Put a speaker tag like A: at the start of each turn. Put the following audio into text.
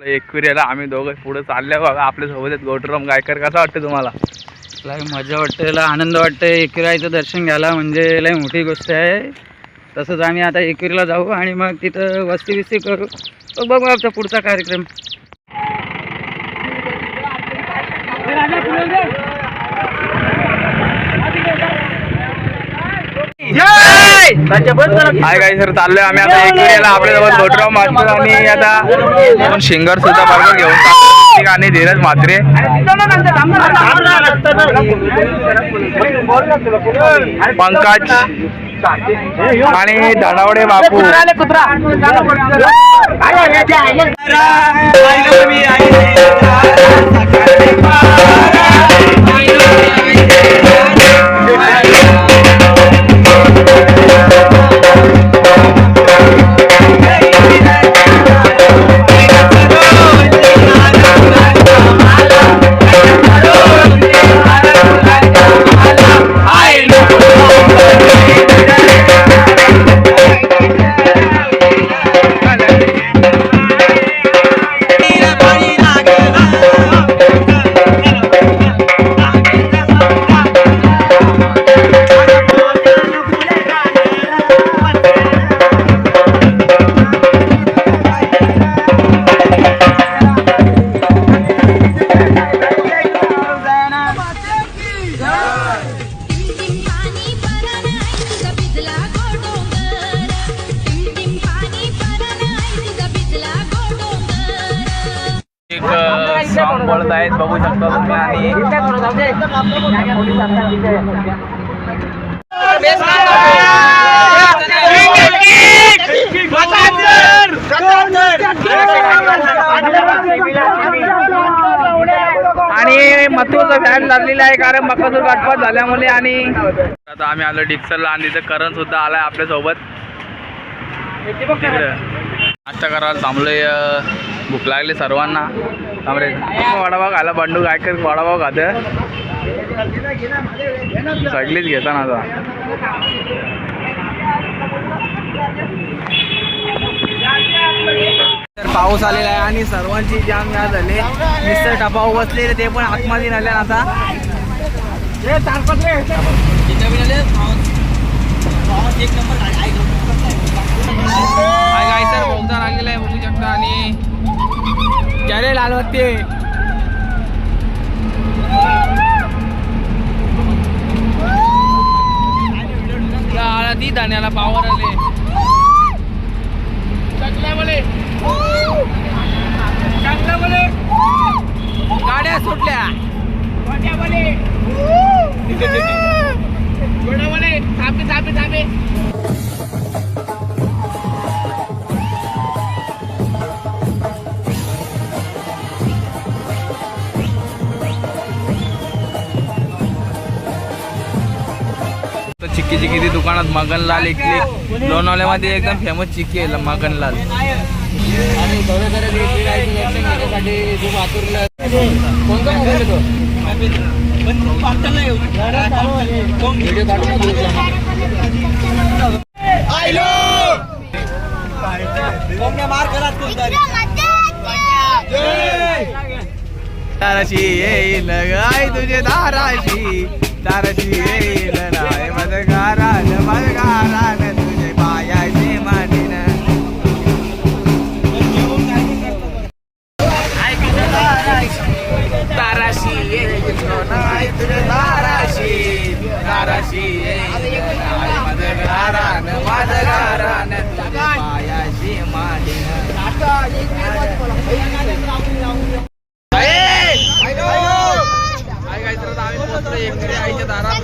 A: एकविरीला आम्ही दोघं पुढे चालले बघा. आपल्या सोबत आहेत गौतम गायकर. कसं वाटतं तुम्हाला?
B: लय मजा वाटते, लय आनंद वाटते. एकविराईचं दर्शन घ्यायला म्हणजे लय मोठी गोष्ट आहे. तसंच आम्ही आता एकविरीला जाऊ आणि मग तिथं वस्ती बिस्ती करू. बघू आमचा पुढचा कार्यक्रम.
A: हाय काय सर, चाललोय आम्ही आता एकविरीला. आपल्यासोबत गौतम मास्टर आणि आता दोन सिंगर सुद्धा बरोबर घेऊन आणि धीरज म्हात्रे, पंकज आणि धनावडे बापू. बोलत आहेत बघू शकता तुम्ही. आणि मथुरचा फॅन लागलेला आहे कारण मकासूर गटपात झाल्यामुळे. आणि आता आम्ही आलो डिक्सरला आणि तिथं करण सुद्धा आलाय आपल्या सोबत. नाश्ता करायला थांबलोय. भूक लागली सर्वांना. वडापाव खायला बंडू गायकर वडापाव खात सगळीच घेता ना आता. तर पाऊस आलेला आहे आणि सर्वांची जाम या झाले. मिस्टर टपाव बसले ते पण आतमध्ये आले आता. काय सर बोगदा लागलेला आहे बघू शकता. आणि चारे लाल होते. ती धान्याला पावर आले गाड्या सुटल्या. चिक्की चिक्की ती दुकानात मगनलाल इथली लोणावळ्यामध्ये एकदम फेमस चिक्की आहे मगनलाल. आणि ताराशी येईल गाय तुझे दाराशी. ताराशी येईल राय मजगारान मजगारान तुझे पायाची मांडीन. ताराशी येईल नाय तुझे ताराशी. ताराशी येईल राय मजगारान मजगारान तुझे पायाची मांडीन. आईच्या दारात